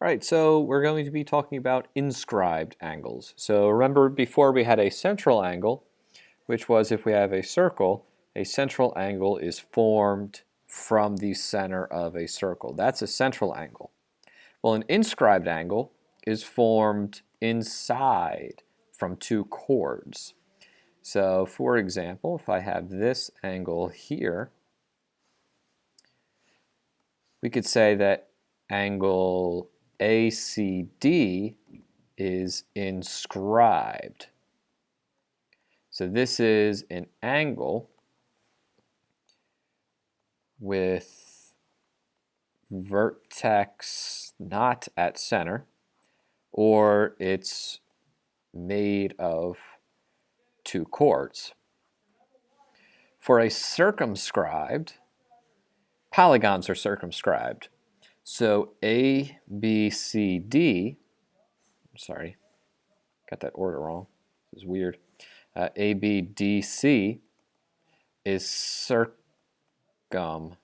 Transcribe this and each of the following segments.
All right, so we're going to be talking about inscribed angles. So remember before we had a central angle, which was if we have a circle, a central angle is formed from the center of a circle. That's a central angle. Well, an inscribed angle is formed inside from two chords. So for example, if I have this angle here, we could say that angle ACD is inscribed. So this is an angle with vertex not at center, or it's made of two chords. For a circumscribed, polygons are circumscribed. So A, B, C, D, sorry, got that order wrong. This is weird. A, B, D, C is circumscribed.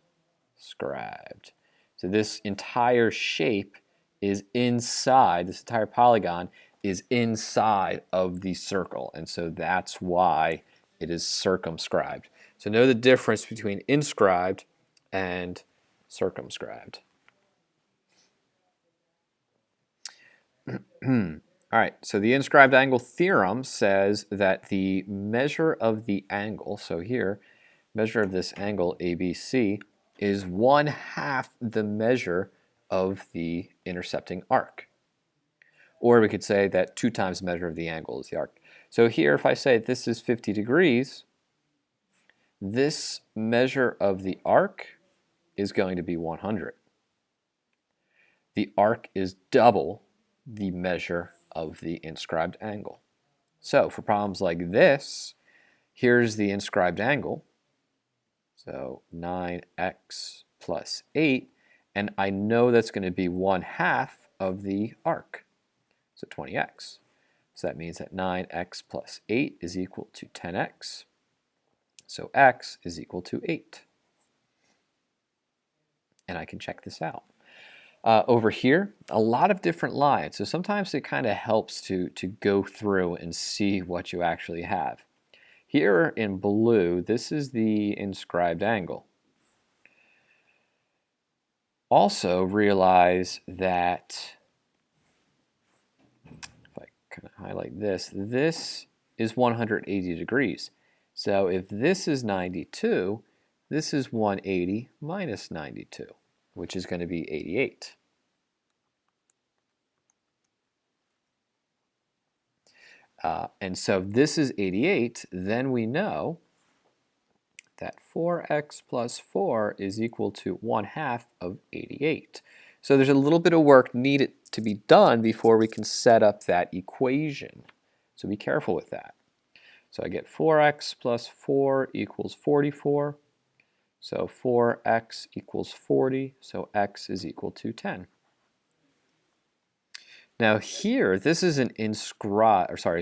So this entire shape is inside, this entire polygon is inside of the circle, and so that's why it is circumscribed. So know the difference between inscribed and circumscribed. All right, so the inscribed angle theorem says that the measure of the angle, so here, measure of this angle ABC, is 1/2 the measure of the intercepting arc. Or we could say that 2 times the measure of the angle is the arc. So here, if I say this is 50 degrees, this measure of the arc is going to be 100. The arc is double the measure of the inscribed angle. So for problems like this, here's the inscribed angle. So 9x plus 8, and I know that's going to be 1/2 of the arc, so 20x. So that means that 9x plus 8 is equal to 10x. So x is equal to 8. And I can check this out. Over here, a lot of different lines. So sometimes it kind of helps to go through and see what you actually have. Here in blue, this is the inscribed angle. Also realize that, if I kind of highlight this, this is 180 degrees. So if this is 92, this is 180 minus 92, which is going to be 88. And so if this is 88, then we know that 4x plus 4 is equal to 1/2 of 88. So there's a little bit of work needed to be done before we can set up that equation. So be careful with that. So I get 4x plus 4 equals 44. So 4x equals 40, so x is equal to 10. Now here, this is an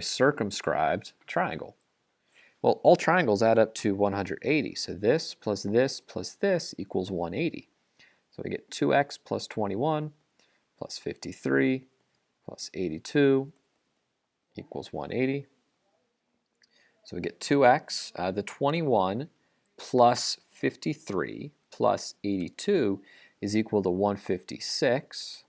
circumscribed triangle. Well, all triangles add up to 180, so this plus this plus this equals 180. So we get 2x plus 21 plus 53 plus 82 equals 180. So we get 2x, the 21 plus 53 plus 82 is equal to 156.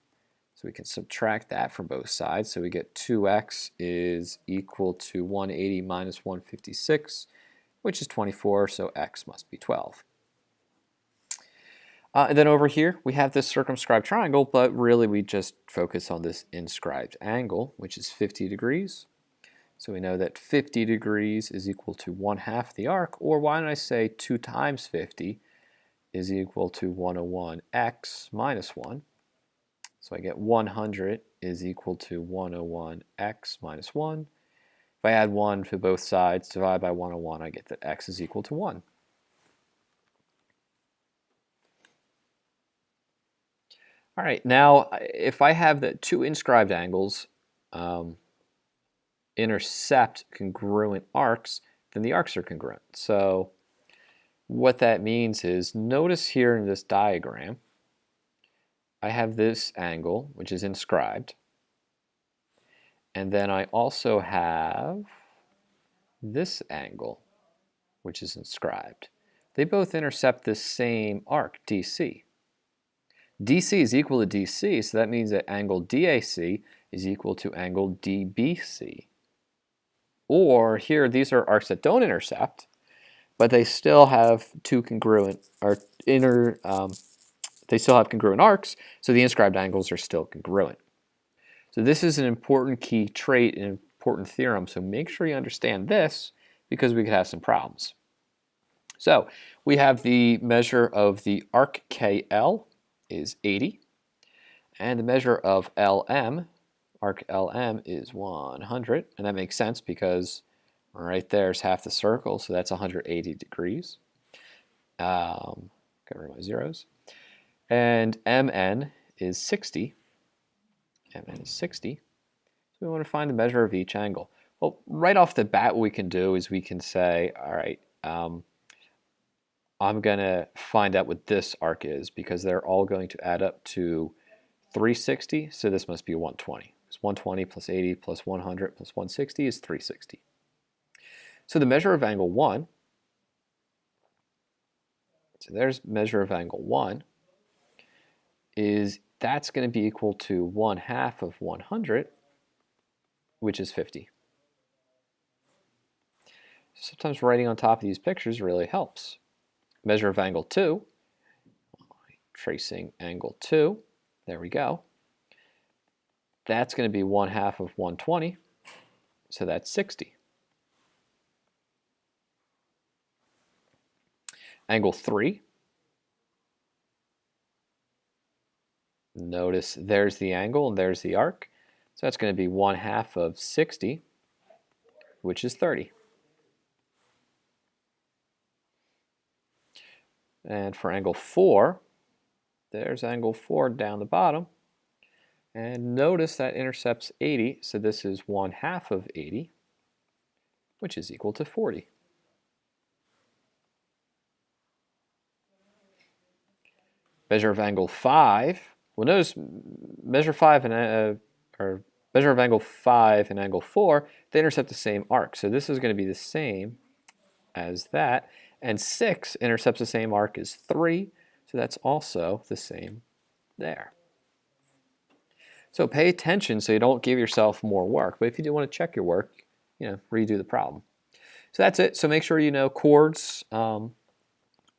So we can subtract that from both sides. So we get 2x is equal to 180 minus 156, which is 24, so x must be 12. And then over here, we have this circumscribed triangle, but really we just focus on this inscribed angle, which is 50 degrees. So we know that 50 degrees is equal to 1/2 the arc, or why don't I say 2 times 50 is equal to 101x minus 1. So I get 100 is equal to 101x minus 1. If I add 1 to both sides, divide by 101, I get that x is equal to 1. All right, now if I have the 2 inscribed angles intercept congruent arcs, then the arcs are congruent. So what that means is, notice here in this diagram, I have this angle, which is inscribed. And then I also have this angle, which is inscribed. They both intercept the same arc, DC. DC is equal to DC, so that means that angle DAC is equal to angle DBC. Or here, these are arcs that don't intercept, but they still have two congruent, or they still have congruent arcs, so the inscribed angles are still congruent. So this is an important key trait, an important theorem, so make sure you understand this because we could have some problems. So we have the measure of the arc KL is 80, and the measure of LM, arc LM, is 100, and that makes sense because right there is half the circle, so that's 180 degrees. Got rid of my zeros. And MN is 60. MN is 60. So we want to find the measure of each angle. Well, right off the bat, what we can do is we can say, all right, I'm going to find out what this arc is because they're all going to add up to 360, so this must be 120. It's 120 plus 80 plus 100 plus 160 is 360. So the measure of angle 1, so there's measure of angle 1, that's going to be equal to 1/2 of 100, which is 50. Sometimes writing on top of these pictures really helps. Measure of angle 2, tracing angle 2, there we go. That's going to be 1/2 of 120, so that's 60. Angle 3, notice there's the angle and there's the arc, so that's going to be 1/2 of 60, which is 30. And for angle 4, there's angle 4 down the bottom, and notice that intercepts 80, so this is 1/2 of 80, which is equal to 40. Measure of angle 5. Well, notice measure of angle 5 and angle 4, they intercept the same arc. So this is going to be the same as that. And 6 intercepts the same arc as 3, so that's also the same there. So pay attention so you don't give yourself more work. But if you do want to check your work, redo the problem. So that's it. So make sure you know chords,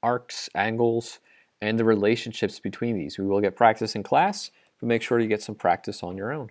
arcs, angles, and the relationships between these. We will get practice in class, but make sure you get some practice on your own.